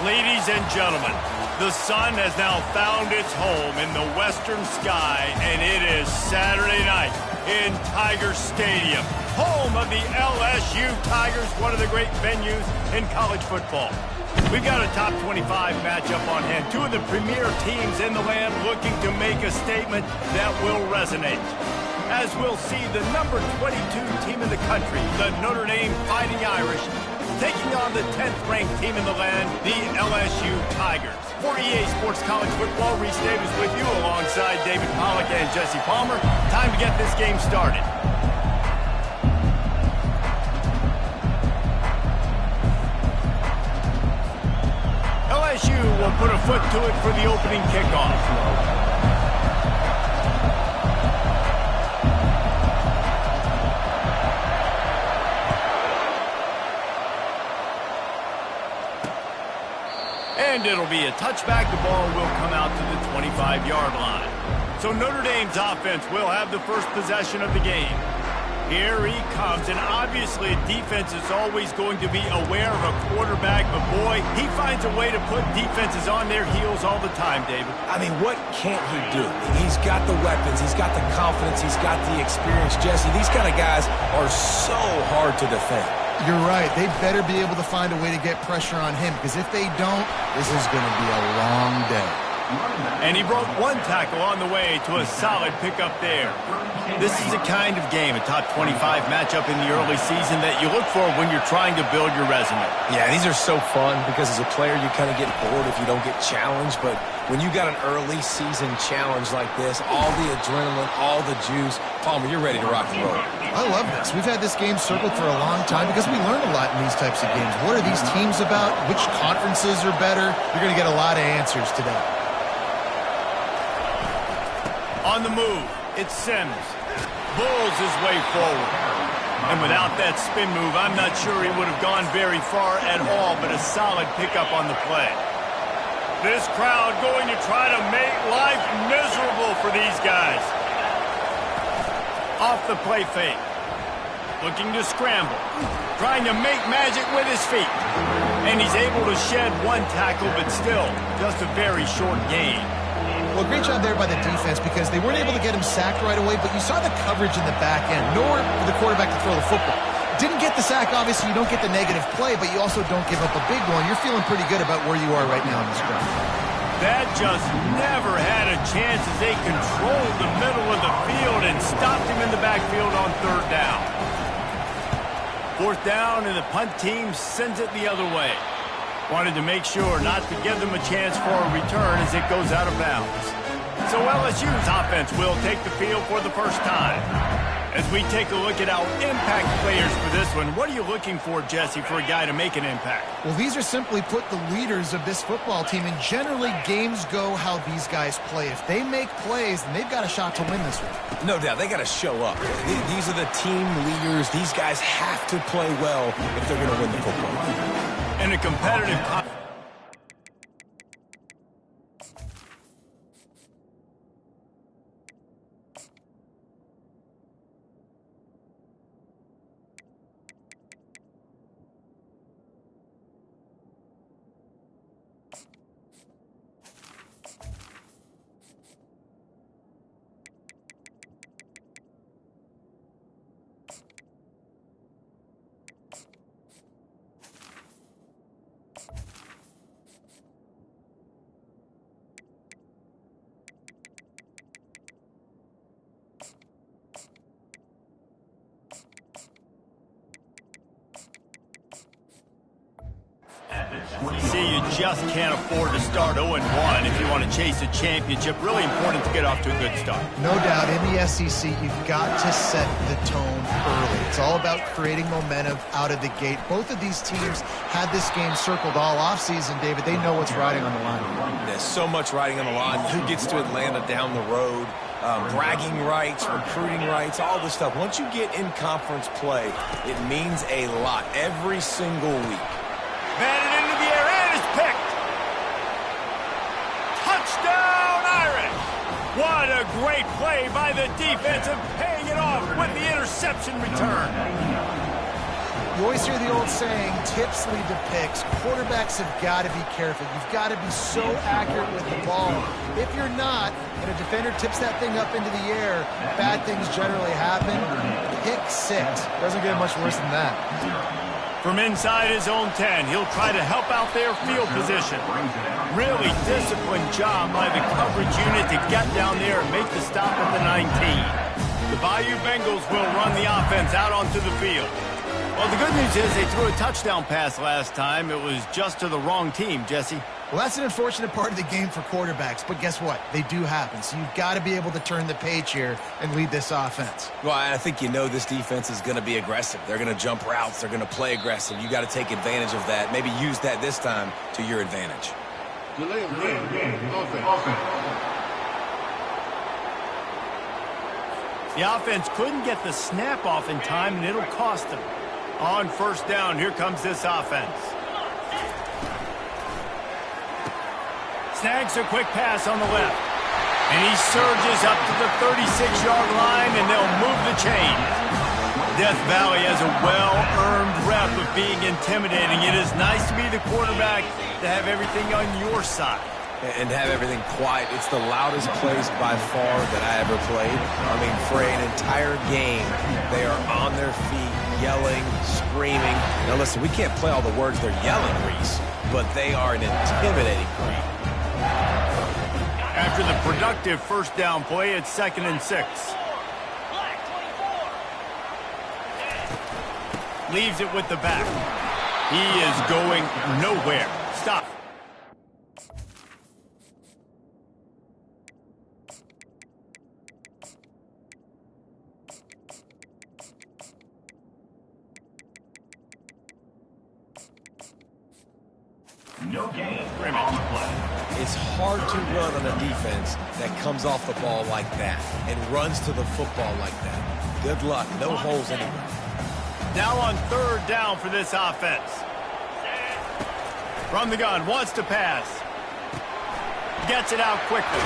Ladies and gentlemen, the sun has now found its home in the western sky, and it is Saturday night in Tiger Stadium, home of the LSU Tigers, one of the great venues in college football. We've got a top 25 matchup on hand. Two of the premier teams in the land looking to make a statement that will resonate. As we'll see, the number 22 team in the country, the Notre Dame Fighting Irish, taking on the 10th-ranked team in the land, the LSU Tigers. For EA Sports College Football, Reese Davis with you alongside David Pollack and Jesse Palmer. Time to get this game started. LSU will put a foot to it for the opening kickoff. And it'll be a touchback. The ball will come out to the 25-yard line. So Notre Dame's offense will have the first possession of the game. Here he comes, and obviously defense is always going to be aware of a quarterback, but boy, he finds a way to put defenses on their heels all the time, David. I mean, what can't he do? He's got the weapons, he's got the confidence, he's got the experience. Jesse, these kind of guys are so hard to defend. You're right. They better be able to find a way to get pressure on him, because if they don't, this is going to be a long day. And he broke one tackle on the way to a solid pickup there. This is the kind of game, a top 25 matchup in the early season, that you look for when you're trying to build your resume. Yeah, these are so fun because as a player you kind of get bored if you don't get challenged, but when you got an early season challenge like this, all the adrenaline, all the juice, Palmer, you're ready to rock and roll. I love this. We've had this game circled for a long time because we learn a lot in these types of games. What are these teams about? Which conferences are better? You're going to get a lot of answers today. On the move, it's Sims. Bulls his way forward. And without that spin move, I'm not sure he would have gone very far at all, but a solid pickup on the play. This crowd going to try to make life miserable for these guys. Off the play fake. Looking to scramble. Trying to make magic with his feet. And he's able to shed one tackle, but still, just a very short gain. Well, great job there by the defense because they weren't able to get him sacked right away, but you saw the coverage in the back end. Nowhere for the quarterback to throw the football. Didn't get the sack, obviously. You don't get the negative play, but you also don't give up a big one. You're feeling pretty good about where you are right now in this ground. That just never had a chance as they controlled the middle of the field and stopped him in the backfield on third down. Fourth down, and the punt team sends it the other way. Wanted to make sure not to give them a chance for a return as it goes out of bounds. So LSU's offense will take the field for the first time. As we take a look at our impact players for this one, what are you looking for, Jesse, for a guy to make an impact? Well, these are simply put the leaders of this football team, and generally games go how these guys play. If they make plays, then they've got a shot to win this one. No doubt, they got to show up. These are the team leaders. These guys have to play well if they're going to win the football game. In a competitive See, you just can't afford to start 0-1 if you want to chase a championship. Really important to get off to a good start. No doubt, in the SEC, you've got to set the tone early. It's all about creating momentum out of the gate. Both of these teams had this game circled all offseason, David. They know what's riding on the line. There's so much riding on the line. Who gets to Atlanta down the road? Bragging rights, recruiting rights, all this stuff. Once you get in conference play, it means a lot every single week. Batted into the air and is picked. Touchdown, Irish! What a great play by the defense, and paying it off with the interception return. You always hear the old saying, tips lead to picks. Quarterbacks have got to be careful. You've got to be so accurate with the ball. If you're not, and a defender tips that thing up into the air, bad things generally happen. Pick 6. Doesn't get much worse than that. From inside his own 10, he'll try to help out their field position. Really disciplined job by the coverage unit to get down there and make the stop at the 19. The Bayou Bengals will run the offense out onto the field. Well, the good news is they threw a touchdown pass last time. It was just to the wrong team, Jesse. Well, that's an unfortunate part of the game for quarterbacks, but guess what? They do happen, so you've got to be able to turn the page here and lead this offense. Well, I think you know this defense is going to be aggressive. They're going to jump routes. They're going to play aggressive. You got to take advantage of that. Maybe use that this time to your advantage. The offense couldn't get the snap off in time, and it'll cost them. On first down, here comes this offense. Snags a quick pass on the left. And he surges up to the 36-yard line, and they'll move the chain. Death Valley has a well-earned rep of being intimidating. It is nice to be the quarterback to have everything on your side. And have everything quiet. It's the loudest place by far that I ever played. I mean, for an entire game, they are on their feet, yelling, screaming. Now listen, we can't play all the words they're yelling, Reese, but they are an intimidating crew. After the productive first down play, it's 2nd and 6. Leaves it with the back. He is going nowhere. Stop. No gain on the play. It's hard to run on a defense that comes off the ball like that and runs to the football like that. Good luck. No holes anywhere. Now on 3rd down for this offense. From the gun, wants to pass. Gets it out quickly.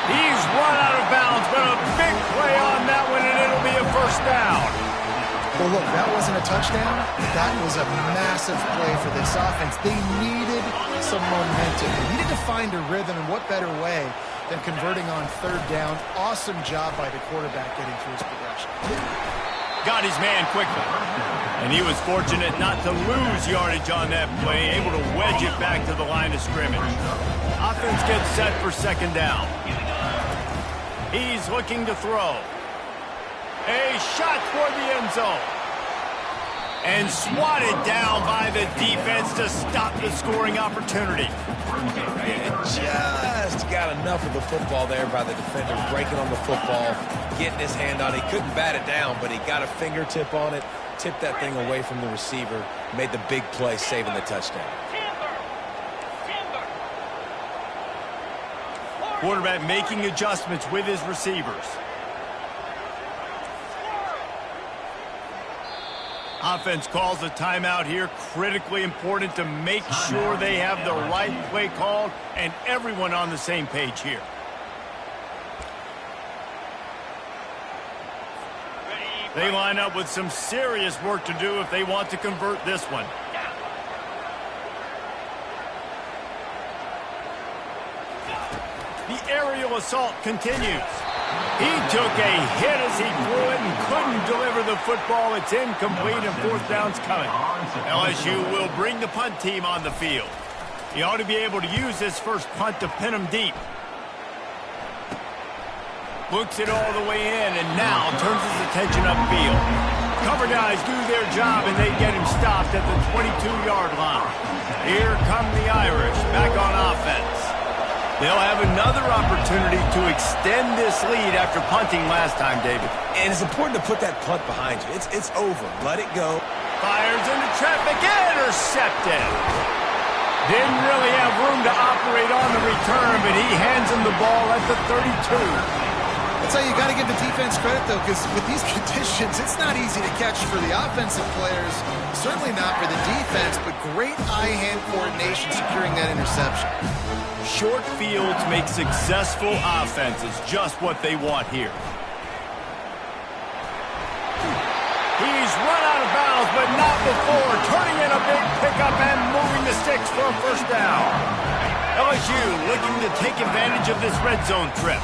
He's run out of bounds, but a big play on that one, and it'll be a first down. Well, look, that wasn't a touchdown. That was a massive play for this offense. They needed some momentum. They needed to find a rhythm, and what better way than converting on 3rd down. Awesome job by the quarterback getting through his progression. Got his man quickly. And he was fortunate not to lose yardage on that play, able to wedge it back to the line of scrimmage. Offense gets set for 2nd down. He's looking to throw. A shot toward the end zone. And swatted down by the defense to stop the scoring opportunity. Just got enough of the football there by the defender, breaking on the football, getting his hand on it. He couldn't bat it down, but he got a fingertip on it, tipped that thing away from the receiver, made the big play, saving the touchdown. Quarterback making adjustments with his receivers. Offense calls a timeout here. Critically important to make sure they have the right play called and everyone on the same page here. They line up with some serious work to do if they want to convert this one. The aerial assault continues. He took a hit as he threw it and couldn't deliver the football. It's incomplete and 4th down's coming. LSU will bring the punt team on the field. He ought to be able to use this first punt to pin him deep. Looks it all the way in and now turns his attention upfield. Cover guys do their job and they get him stopped at the 22-yard line. Here come the Irish back on offense. They'll have another opportunity to extend this lead after punting last time, David. And it's important to put that punt behind you. It's over. Let it go. Fires into traffic. Intercepted. Didn't really have room to operate on the return, but he hands him the ball at the 32. That's how you got to give the defense credit, though, because with these conditions, it's not easy to catch for the offensive players. Certainly not for the defense, but great eye-hand coordination securing that interception. Short fields make successful offenses, just what they want here. He's run out of bounds, but not before turning in a big pickup and moving the sticks for a first down. LSU looking to take advantage of this red zone trip.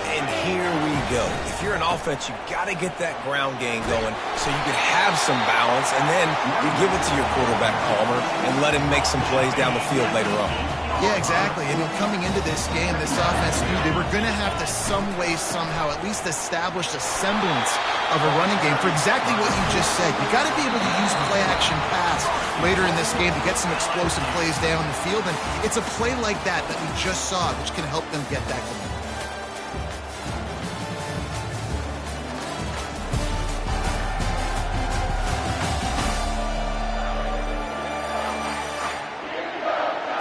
And here we go. If you're an offense, you got to get that ground game going so you can have some balance, and then you give it to your quarterback, Palmer, and let him make some plays down the field later on. Yeah, exactly. And coming into this game, this offense knew they were going to have to some way, somehow, at least establish a semblance of a running game for exactly what you just said. You got to be able to use play-action pass later in this game to get some explosive plays down the field. And it's a play like that that we just saw, which can help them get that going.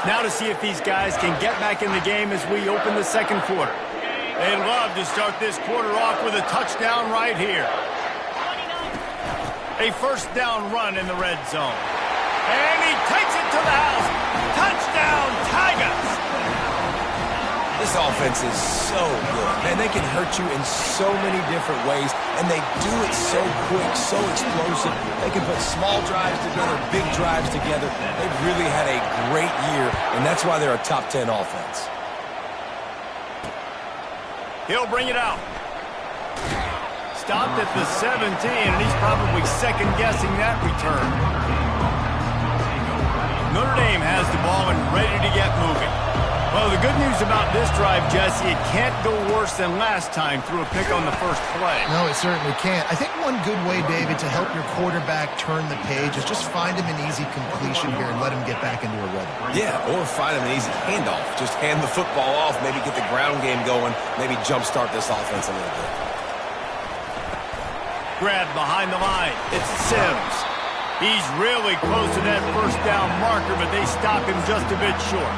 Now to see if these guys can get back in the game as we open the second quarter. They'd love to start this quarter off with a touchdown right here. A first down run in the red zone. And he takes it to the house. Touchdown, Tigaz! This offense is so good. Man, they can hurt you in so many different ways, and they do it so quick, so explosive. They can put small drives together, big drives together. They've really had a great year, and that's why they're a top 10 offense. He'll bring it out. Stopped at the 17, and he's probably second-guessing that return. Notre Dame has the ball and ready to get moving. Well, the good news about this drive, Jesse, it can't go worse than last time through a pick on the first play. No, it certainly can't. I think one good way, David, to help your quarterback turn the page is just find him an easy completion here and let him get back into a rhythm. Yeah, or find him an easy handoff. Just hand the football off, maybe get the ground game going, maybe jumpstart this offense a little bit. Grab behind the line. It's Sims. He's really close to that first down marker, but they stop him just a bit short.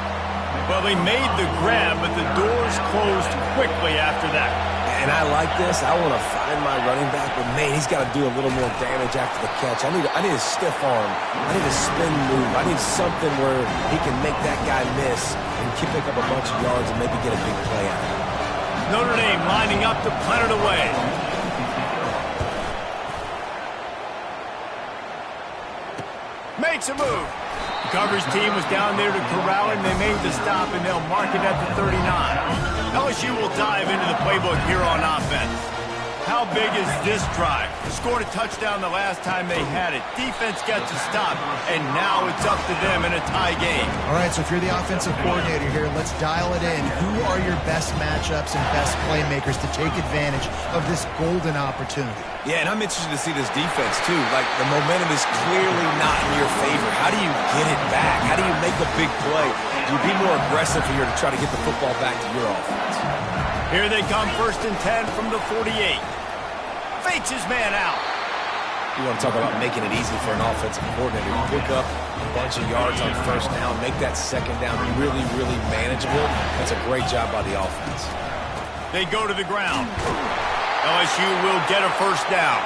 Well, they made the grab, but the doors closed quickly after that. And I like this. I want to find my running back, but, man, he's got to do a little more damage after the catch. I need a stiff arm. I need a spin move. I need something where he can make that guy miss and pick up a bunch of yards and maybe get a big play out of it. Notre Dame lining up to punt it away. Makes a move. The coverage team was down there to corral him. They made the stop, and they'll mark it at the 39. LSU will dive into the playbook here on offense. How big is this drive? Scored a touchdown the last time they had it. Defense gets a stop, and now it's up to them in a tie game. All right, so if you're the offensive coordinator here, let's dial it in. Who are your best matchups and best playmakers to take advantage of this golden opportunity? Yeah, and I'm interested to see this defense, too. Like, the momentum is clearly not in your favor. How do you get it back? How do you make a big play? Do you be more aggressive here to try to get the football back to your offense? Here they come, 1st and 10 from the 48. Fakes his man out. You want to talk about making it easy for an offensive coordinator. You pick up a bunch of yards on first down, make that second down really, really manageable. That's a great job by the offense. They go to the ground. LSU will get a first down.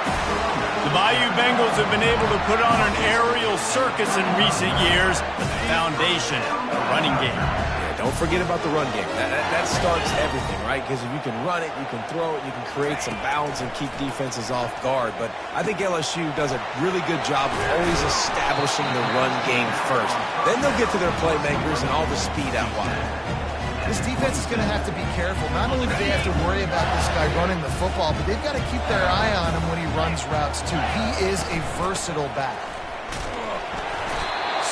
The Bayou Bengals have been able to put on an aerial circus in recent years, but the foundation, the running game. Yeah, don't forget about the run game. That starts everything, right? Because if you can run it, you can throw it, you can create some balance and keep defenses off guard. But I think LSU does a really good job of always establishing the run game first. Then they'll get to their playmakers and all the speed out wide. This defense is going to have to be careful. Not only do they have to worry about this guy running the football, but they've got to keep their eye on him when he runs routes, too. He is a versatile back.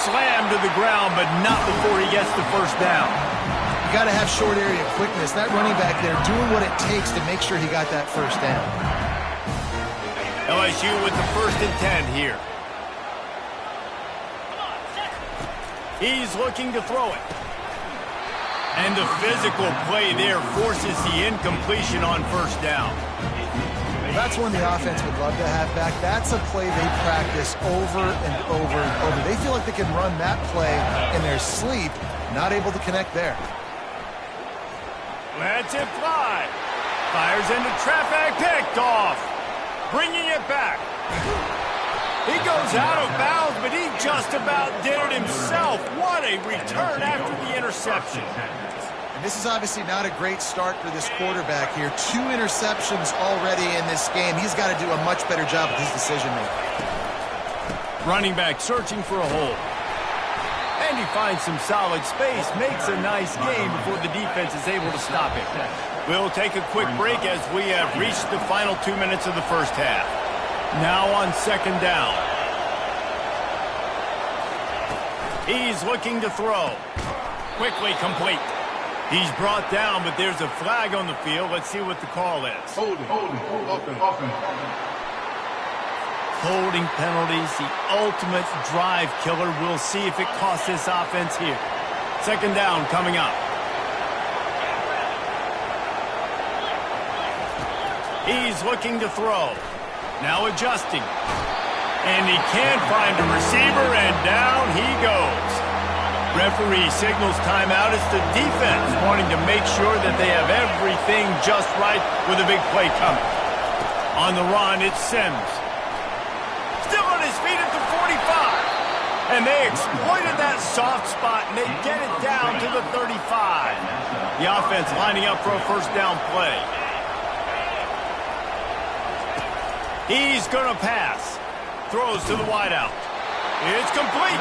Slammed to the ground, but not before he gets the first down. You got to have short area quickness. That running back there doing what it takes to make sure he got that first down. LSU with the 1st and 10 here. He's looking to throw it. And the physical play there forces the incompletion on first down. That's one the offense would love to have back. That's a play they practice over and over and over. They feel like they can run that play in their sleep, not able to connect there. Lets it fly. Fires into traffic, picked off. Bringing it back. He goes out of bounds, but he just about did it himself. What a return after the interception. And this is obviously not a great start for this quarterback here. 2 interceptions already in this game. He's got to do a much better job with his decision-making. Running back searching for a hole. And he finds some solid space, makes a nice game before the defense is able to stop him. We'll take a quick break as we have reached the final 2 minutes of the first half. Now on second down. He's looking to throw. Quickly complete. He's brought down, but there's a flag on the field. Let's see what the call is. Holding. Holding penalties, the ultimate drive killer. We'll see if it costs this offense here. Second down coming up. He's looking to throw. Now adjusting. And he can't find a receiver, and down he goes. Referee signals timeout. It's the defense wanting to make sure that they have everything just right with a big play coming. On the run, it's Sims. Still on his feet at the 45. And they exploited that soft spot, and they get it down to the 35. The offense lining up for a first down play. He's going to pass. Throws to the wideout. It's complete.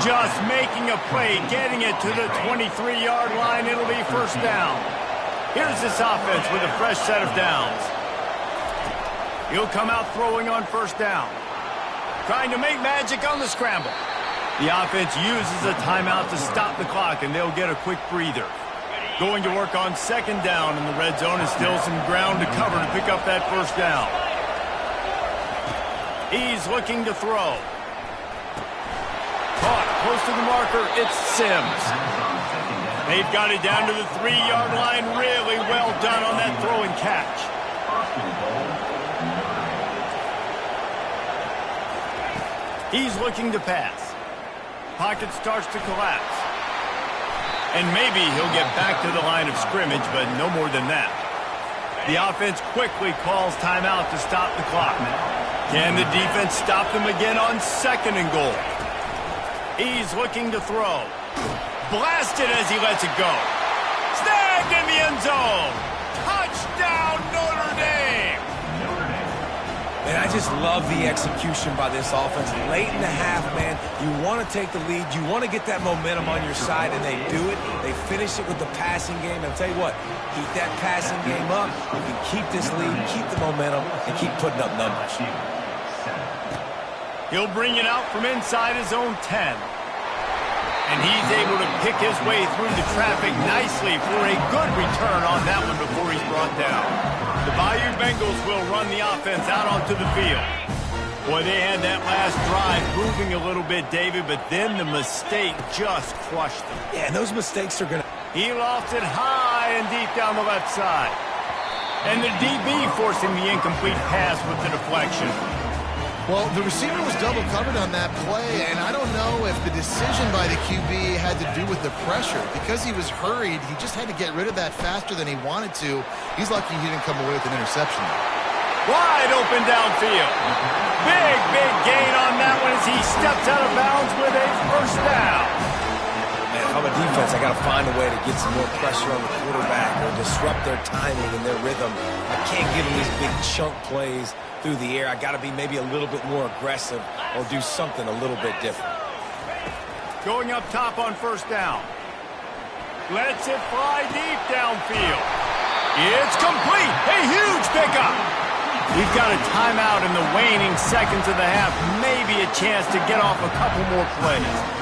Just making a play, getting it to the 23-yard line. It'll be first down. Here's this offense with a fresh set of downs. He'll come out throwing on first down. Trying to make magic on the scramble. The offense uses a timeout to stop the clock, and they'll get a quick breather. Going to work on second down in the red zone, and still some ground to cover to pick up that first down. He's looking to throw. Caught close to the marker. It's Sims. They've got it down to the 3-yard line. Really well done on that throw and catch. He's looking to pass. Pocket starts to collapse. And maybe he'll get back to the line of scrimmage, but no more than that. The offense quickly calls timeout to stop the clock. Can the defense stop them again on second and goal? He's looking to throw. Blasted as he lets it go. Snagged in the end zone. Touchdown, Notre Dame. Man, I just love the execution by this offense. Late in the half, man, you want to take the lead. You want to get that momentum on your side, and they do it. They finish it with the passing game. And I'll tell you what, keep that passing game up. You can keep this lead, keep the momentum, and keep putting up numbers. He'll bring it out from inside his own 10. And he's able to pick his way through the traffic nicely for a good return on that one before he's brought down. The Bayou Bengals will run the offense out onto the field. Boy, they had that last drive moving a little bit, David, but then the mistake just crushed them. Yeah, and those mistakes are going to... He lofted high and deep down the left side. And the DB forcing the incomplete pass with the deflection. Well, the receiver was double covered on that play, and I don't know if the decision by the QB had to do with the pressure. Because he was hurried, he just had to get rid of that faster than he wanted to. He's lucky he didn't come away with an interception. Wide open downfield. Big gain on that one as he steps out of bounds with a first down. Man, if I'm a defense, I got to find a way to get some more pressure on the quarterback or disrupt their timing and their rhythm. I can't give them these big chunk plays through the air. I got to be maybe a little bit more aggressive or do something a little bit different. Going up top on first down. Lets it fly deep downfield. It's complete. A huge pickup. We've got a timeout in the waning seconds of the half. Maybe a chance to get off a couple more plays.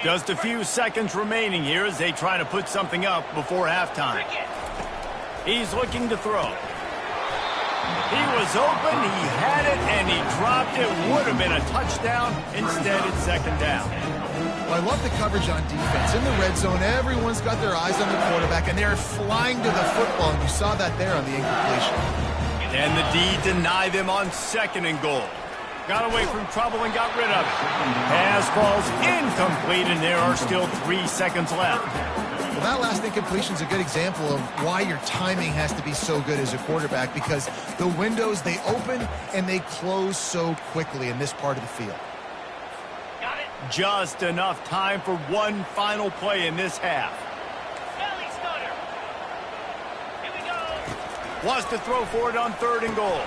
Just a few seconds remaining here as they try to put something up before halftime. He's looking to throw. He was open, he had it, and he dropped it. Would have been a touchdown. Instead, it's second down. Well, I love the coverage on defense. In the red zone, everyone's got their eyes on the quarterback, and they're flying to the football, and you saw that there on the incompletion. And the D denied them on second and goal. Got away from trouble and got rid of it. Pass falls incomplete, and there are still 3 seconds left. Well, that last incompletion is a good example of why your timing has to be so good as a quarterback, because the windows, they open and they close so quickly in this part of the field. Got it. Just enough time for one final play in this half. Belly stutter. Here we go. Wants to throw for it on 3rd and goal.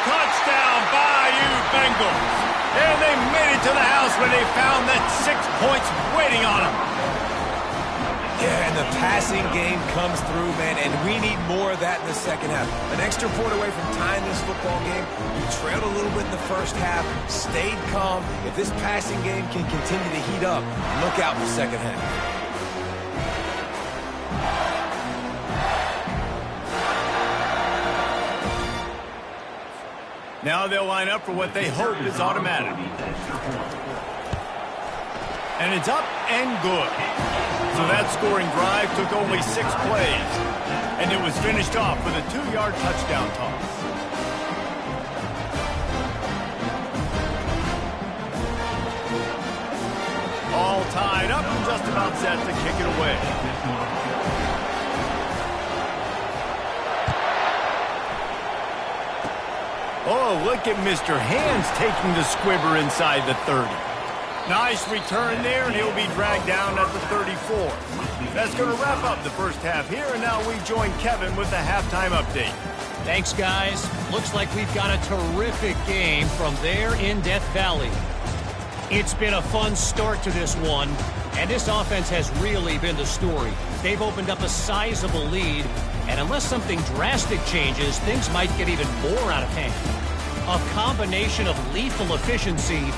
Touchdown, Bayou Bengals. And they made it to the house when they found that 6 points waiting on them. Yeah, and the passing game comes through, man, and we need more of that in the second half. An extra point away from tying this football game. You trailed a little bit in the first half, stayed calm. If this passing game can continue to heat up, look out in the second half. Now they'll line up for what they hope is automatic. And it's up and good. So that scoring drive took only 6 plays. And it was finished off with a 2-yard touchdown toss. All tied up and just about set to kick it away. Oh, look at Mr. Hands taking the squibber inside the 30. Nice return there, and he'll be dragged down at the 34. That's going to wrap up the first half here, and now we join Kevin with the halftime update. Thanks, guys. Looks like we've got a terrific game from there in Death Valley. It's been a fun start to this one, and this offense has really been the story. They've opened up a sizable lead, and unless something drastic changes, things might get even more out of hand. A combination of lethal efficiency,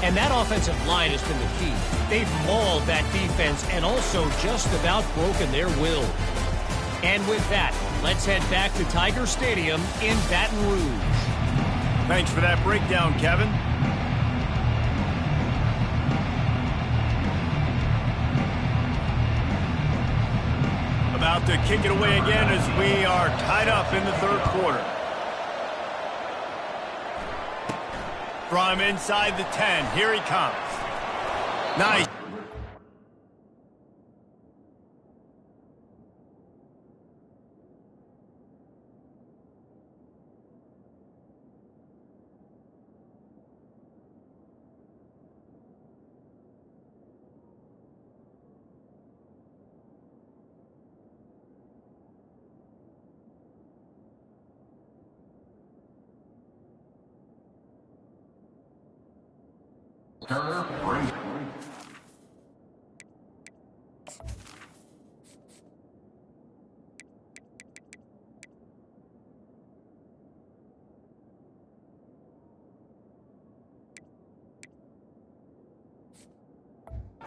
and that offensive line has been the key. They've mauled that defense and also just about broken their will. And with that, let's head back to Tiger Stadium in Baton Rouge. Thanks for that breakdown, Kevin. About to kick it away again as we are tied up in the 3rd quarter. From inside the 10, here he comes. Nice. Turner brings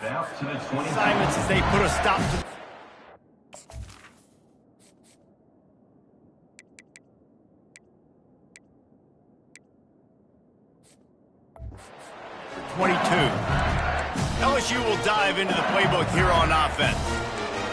out to the 20. Assignments as they put a stop to 22. LSU will dive into the playbook here on offense.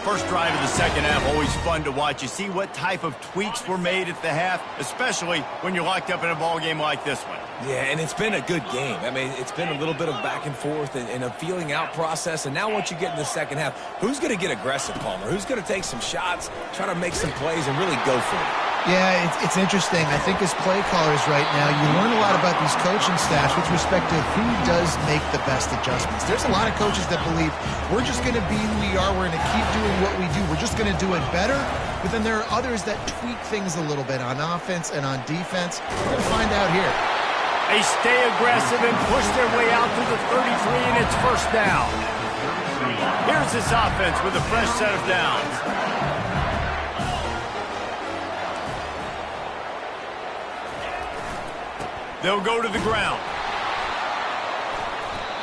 First drive of the second half, always fun to watch. You see what type of tweaks were made at the half, especially when you're locked up in a ball game like this one. Yeah, and it's been a good game. I mean, it's been a little bit of back and forth and a feeling out process. And now once you get in the second half, who's going to get aggressive, Palmer? Who's going to take some shots, try to make some plays, and really go for it? Yeah, it's interesting. I think as play callers right now, you learn a lot about these coaching staffs with respect to who does make the best adjustments. There's a lot of coaches that believe we're just going to be who we are. We're going to keep doing what we do. We're just going to do it better. But then there are others that tweak things a little bit on offense and on defense. We're going to find out here. They stay aggressive and push their way out to the 33, and it's first down. Here's this offense with a fresh set of downs. They'll go to the ground.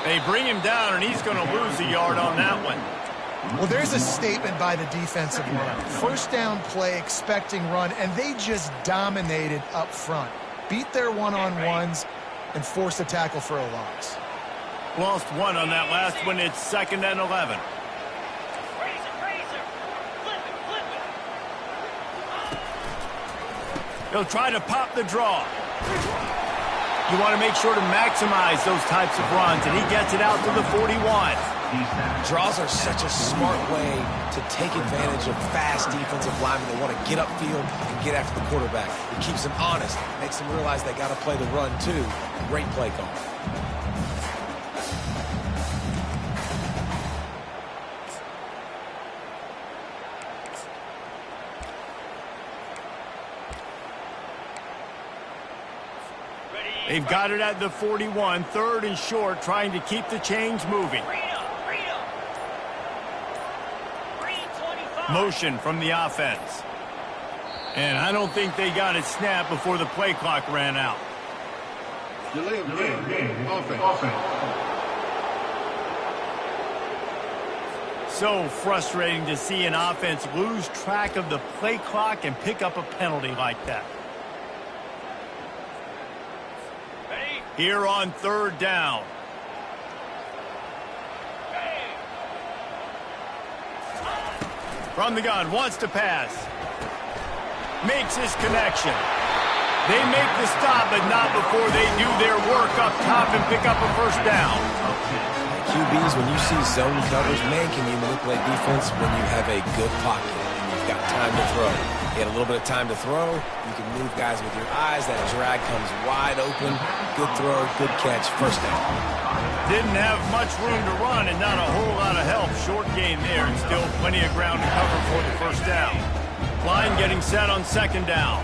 They bring him down, and he's going to lose a yard on that one. Well, there's a statement by the defensive line. First down play, expecting run, and they just dominated up front. Beat their one-on-ones and forced a tackle for a loss. Lost one on that last one. It's 2nd and 11. He'll try to pop the draw. You want to make sure to maximize those types of runs, and he gets it out to the 41. Draws are such a smart way to take advantage of fast defensive linemen that want to get upfield and get after the quarterback. It keeps them honest, makes them realize they got to play the run too. Great play call. They've got it at the 41, 3rd and short, trying to keep the chains moving. Motion from the offense. And I don't think they got it snapped before the play clock ran out. Delay of game. Offense. So frustrating to see an offense lose track of the play clock and pick up a penalty like that. Here on 3rd down. From the gun, wants to pass. Makes his connection. They make the stop, but not before they do their work up top and pick up a 1st down. QBs, when you see zone coverage, man, can you manipulate defense when you have a good pocket and you've got time to throw. You had a little bit of time to throw. You can move guys with your eyes. That drag comes wide open. Good throw, good catch, 1st down. Didn't have much room to run and not a whole lot of help. Short gain there and still plenty of ground to cover for the 1st down. Line getting set on 2nd down.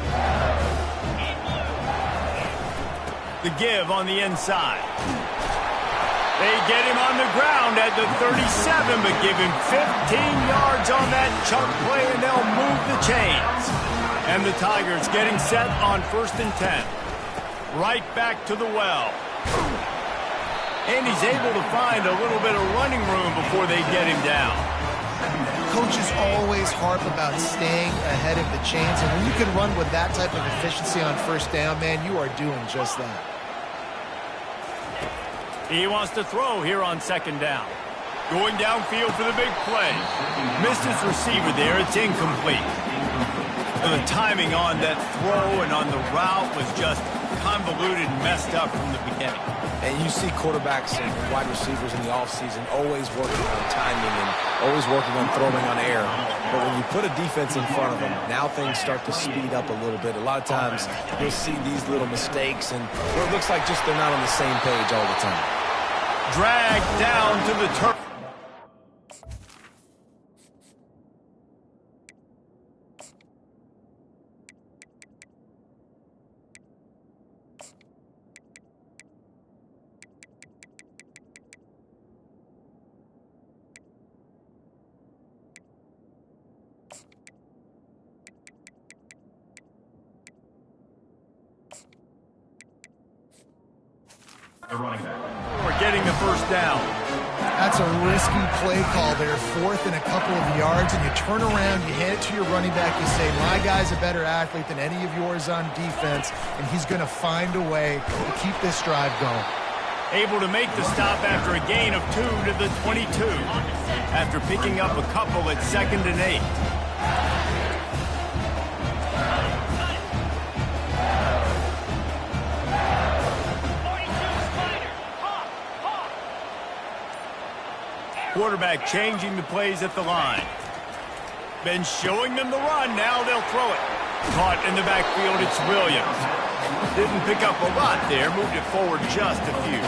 The give on the inside. They get him on the ground at the 37, but give him 15 yards on that chunk play, and they'll move the chains. And the Tigers getting set on 1st and 10. Right back to the well. And he's able to find a little bit of running room before they get him down. Coaches always harp about staying ahead of the chains, and when you can run with that type of efficiency on 1st down, man, you are doing just that. He wants to throw here on 2nd down. Going downfield for the big play. Missed his receiver there. It's incomplete. The timing on that throw and on the route was just convoluted and messed up from the beginning. And you see quarterbacks and wide receivers in the offseason always working on timing and always working on throwing on air. But when you put a defense in front of them, now things start to speed up a little bit. A lot of times you'll see these little mistakes and it looks like just they're not on the same page all the time. Dragged down to the turf. The running back. We're getting the 1st down. That's a risky play call there, 4th and a couple of yards, and you turn around, you hand it to your running back, you say, my guy's a better athlete than any of yours on defense, and he's going to find a way to keep this drive going. Able to make the stop after a gain of 2 to the 22. After picking up a couple at 2nd and 8. Quarterback changing the plays at the line. Been showing them the run. Now they'll throw it. Caught in the backfield. It's Williams. Didn't pick up a lot there. Moved it forward just a few.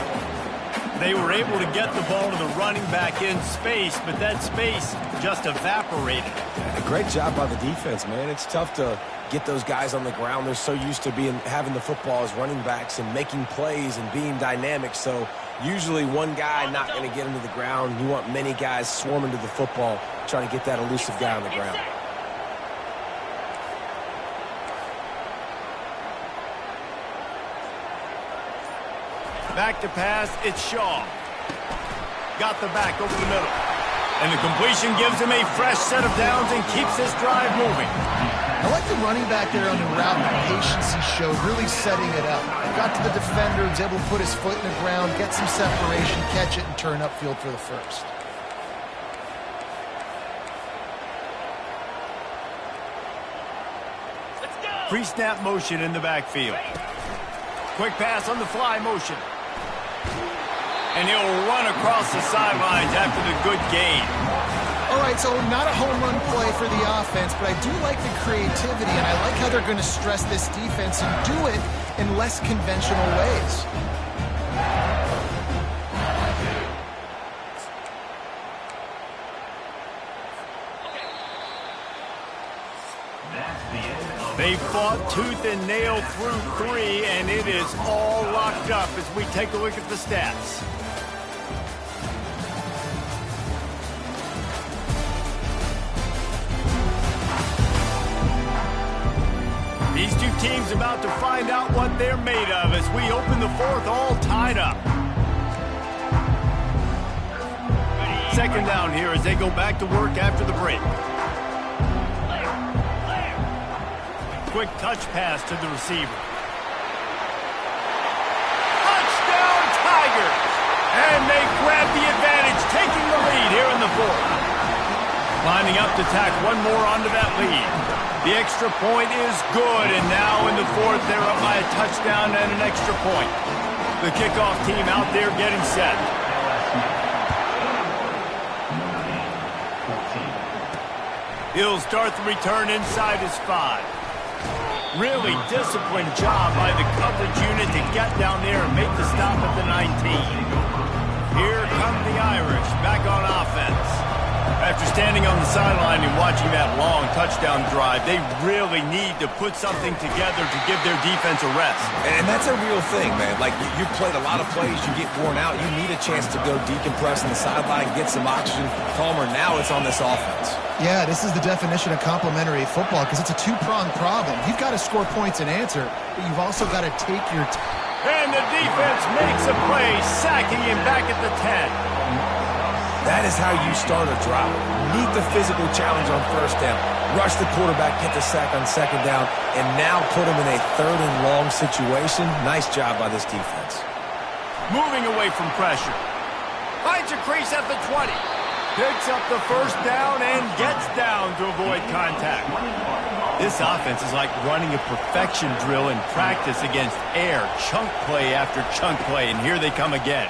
They were able to get the ball to the running back in space, but that space just evaporated. A great job by the defense, man. It's tough to get those guys on the ground. They're so used to having the football as running backs and making plays and being dynamic. So usually one guy not going to get him to the ground. You want many guys swarming to the football, trying to get that elusive guy on the ground. Back to pass, it's Shaw. Got the back over the middle. And the completion gives him a fresh set of downs and keeps this drive moving. I like the running back there on the route, the patience he showed, really setting it up. Got to the defender, was able to put his foot in the ground, get some separation, catch it, and turn upfield for the 1st. Pre-snap motion in the backfield. Quick pass on the fly motion. And he'll run across the sidelines after the good gain. All right, so not a home run play for the offense, but I do like the creativity, and I like how they're going to stress this defense and do it in less conventional ways. They fought tooth and nail through 3, and it is all locked up as we take a look at the stats. These two teams about to find out what they're made of as we open the 4th all tied up. Second down here as they go back to work after the break. Quick touch pass to the receiver. Touchdown Tigers! And they grab the advantage, taking the lead here in the 4th. Lining up to tack one more onto that lead. The extra point is good, and now in the 4th, they're up by a touchdown and an extra point. The kickoff team out there getting set. He'll start the return inside his 5. Really disciplined job by the coverage unit to get down there and make the stop at the 19. Here come the Irish back on offense. After standing on the sideline and watching that long touchdown drive, they really need to put something together to give their defense a rest. And that's a real thing, man. Like, you've played a lot of plays, you get worn out, you need a chance to go decompress on the sideline, get some oxygen. Palmer, now it's on this offense. Yeah, this is the definition of complementary football because it's a two-pronged problem. You've got to score points and answer, but you've also got to take your time. And the defense makes a play, sacking him back at the 10. That is how you start a drive. Meet the physical challenge on 1st down. Rush the quarterback, get the sack on 2nd down, and now put him in a 3rd and long situation. Nice job by this defense. Moving away from pressure. Finds a crease at the 20. Picks up the 1st down and gets down to avoid contact. This offense is like running a perfection drill in practice against air. Chunk play after chunk play, and here they come again.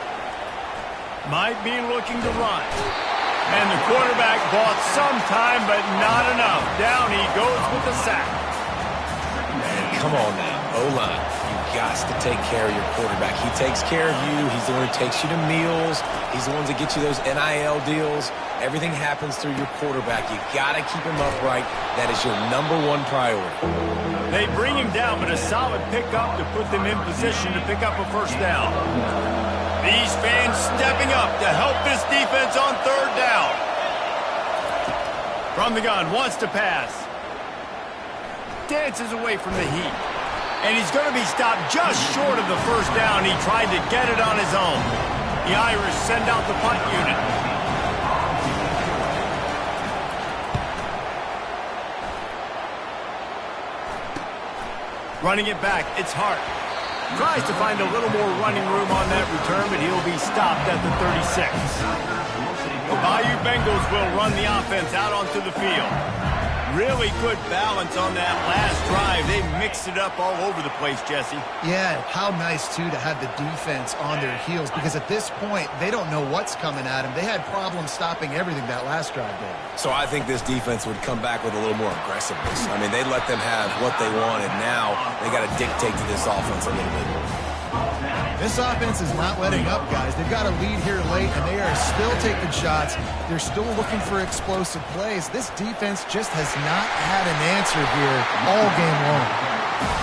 Might be looking to run. And the quarterback bought some time, but not enough. Down he goes with the sack. Man, come on now, O-line. You've got to take care of your quarterback. He takes care of you. He's the one who takes you to meals. He's the one that gets you those NIL deals. Everything happens through your quarterback. You got to keep him upright. That is your #1 priority. They bring him down, but a solid pickup to put them in position to pick up a 1st down. These fans stepping up to help this defense on 3rd down. From the gun, wants to pass. Dances away from the heat. And he's going to be stopped just short of the 1st down. He tried to get it on his own. The Irish send out the punt unit. Running it back, it's Hart. Tries to find a little more running room on that return, but he'll be stopped at the 36. The Bayou Bengals will run the offense out onto the field. Really good balance on that last drive. They mixed it up all over the place, Jesse. Yeah, how nice, too, to have the defense on their heels because at this point, they don't know what's coming at them. They had problems stopping everything that last drive did. So I think this defense would come back with a little more aggressiveness. I mean, they let them have what they wanted. Now they got to dictate to this offense a little bit. This offense is not letting up, guys. They've got a lead here late, and they are still taking shots. They're still looking for explosive plays. This defense just has not had an answer here all game long.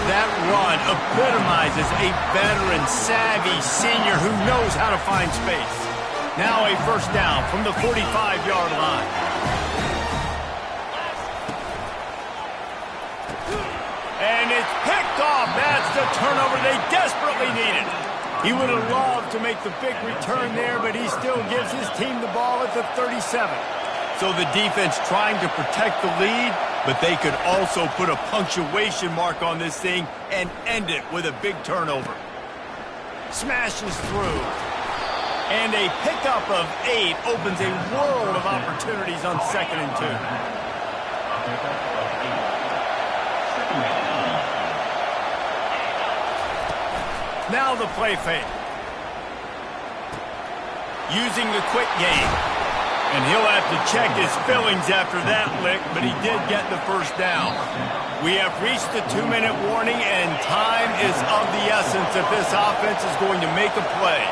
That run epitomizes a veteran, savvy senior who knows how to find space. Now a 1st down from the 45-yard line. And it's picked off. That's the turnover they desperately needed. He would have loved to make the big return there, but he still gives his team the ball at the 37. So the defense trying to protect the lead, but they could also put a punctuation mark on this thing and end it with a big turnover. Smashes through. And a pickup of 8 opens a world of opportunities on 2nd and 2. Now the play fake. using the quick game. And he'll have to check his fillings after that lick, but he did get the first down. We have reached the 2-minute warning, and time is of the essence if this offense is going to make a play.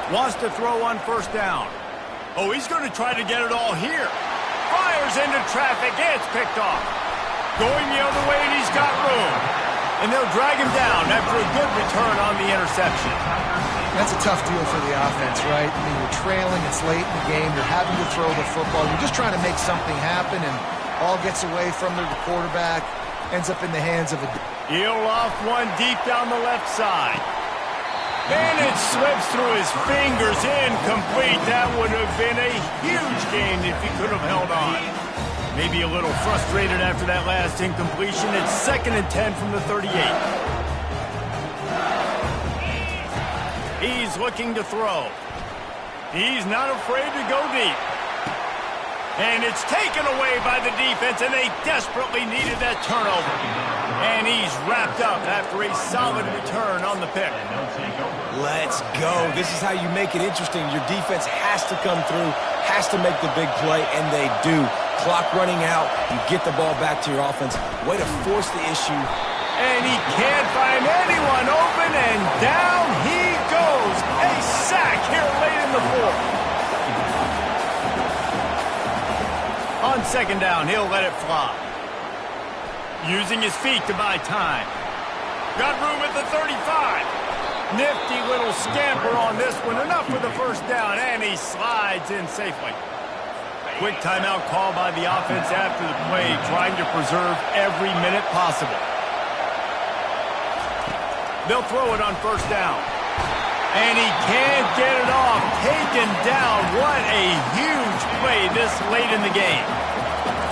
Wants to throw on first down. Oh, he's going to try to get it all here. Fires into traffic. It's picked off. Going the other way, and he's got room. And they'll drag him down after a good return on the interception. That's a tough deal for the offense, right? I mean, you're trailing, it's late in the game, you're having to throw the football, you're just trying to make something happen, and all gets away from the quarterback, ends up in the hands of a... He'll off one deep down the left side. And it slips through his fingers, incomplete. That would have been a huge gain if he could have held on. Maybe a little frustrated after that last incompletion. It's 2nd and 10 from the 38. He's looking to throw. He's not afraid to go deep. And it's taken away by the defense, and they desperately needed that turnover. And he's wrapped up after a solid return on the pick. Let's go. This is how you make it interesting. Your defense has to come through, has to make the big play, and they do. Clock running out, you get the ball back to your offense. Way to force the issue. And he can't find anyone open, and down he goes. A sack here late in the fourth. On 2nd down, he'll let it fly. Using his feet to buy time. Got room at the 35. Nifty little scamper on this one. Enough for the first down, and he slides in safely. Quick timeout call by the offense after the play, trying to preserve every minute possible. They'll throw it on first down. And he can't get it off. Taken down. What a huge play this late in the game.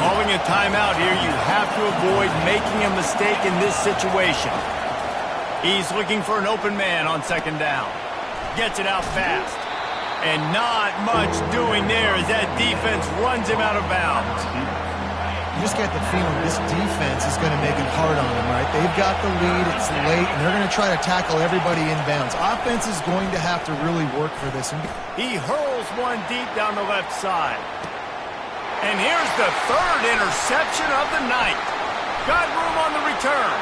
Calling a timeout here, you have to avoid making a mistake in this situation. He's looking for an open man on 2nd down. Gets it out fast. And not much doing there as that defense runs him out of bounds. You just get the feeling this defense is going to make it hard on them, right? They've got the lead, it's late, and they're going to try to tackle everybody inbounds. Offense is going to have to really work for this. He hurls one deep down the left side. And here's the 3rd interception of the night. Got room on the return.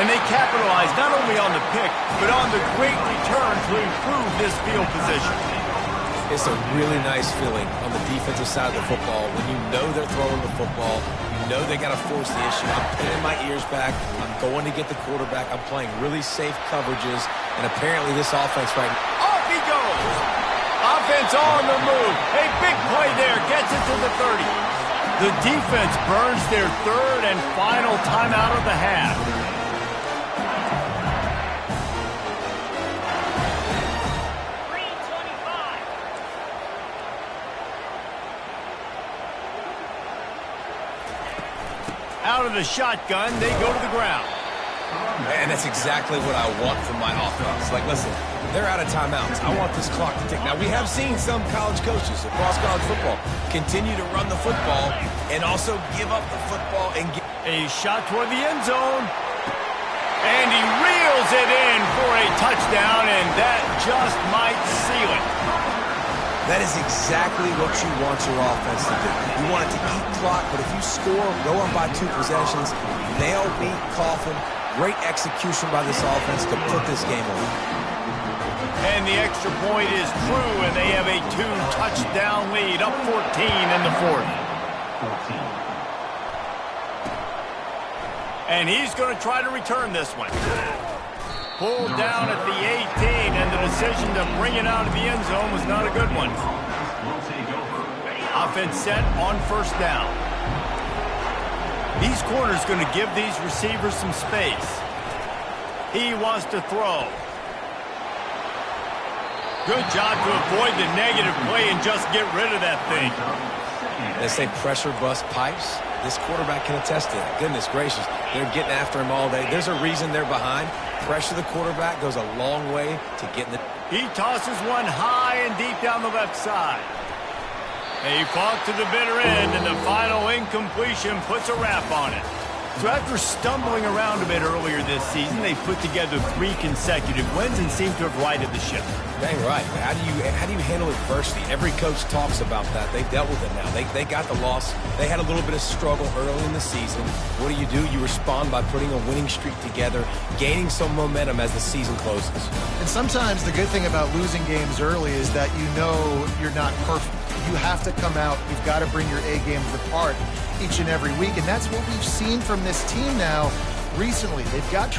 And they capitalize not only on the pick, but on the great return to improve this field position. It's a really nice feeling on the defensive side of the football when you know they're throwing the football, you know they got to force the issue. I'm pinning my ears back. I'm going to get the quarterback. I'm playing really safe coverages, and apparently this offense right now. Off he goes. Offense on the move. A big play there. Gets it to the 30. The defense burns their 3rd and final timeout of the half. Out of the shotgun, they go to the ground. And that's exactly what I want from my offense. Like, listen, they're out of timeouts. I want this clock to tick. Now, we have seen some college coaches across college football continue to run the football and also give up the football and get a shot toward the end zone. And he reels it in for a touchdown, and that just might seal it. That is exactly what you want your offense to do. You want it to eat clock, but if you score, go up by 2 possessions, nail beat Coffin. Great execution by this offense to put this game away. And the extra point is true, and they have a 2-touchdown lead, up 14 in the 4th. And he's going to try to return this one. Pulled down at the 18, and the decision to bring it out of the end zone was not a good one. Offense set on first down. These corners going to give these receivers some space. He wants to throw. Good job to avoid the negative play and just get rid of that thing. They say pressure bust pipes. This quarterback can attest to that. Goodness gracious, they're getting after him all day. There's a reason they're behind. Pressure the quarterback goes a long way to getting the... He tosses one high and deep down the left side. He fought to the bitter end, and the final incompletion puts a wrap on it. So after stumbling around a bit earlier this season, they put together 3 consecutive wins and seem to have righted the ship. Dang right. How do you handle adversity? Every coach talks about that. They've dealt with it now. They got the loss. They had a little bit of struggle early in the season. What do? You respond by putting a winning streak together, gaining some momentum as the season closes. And sometimes the good thing about losing games early is that you know you're not perfect. You have to come out. You've got to bring your A game to the part each and every week. And that's what we've seen from this team now recently. They've got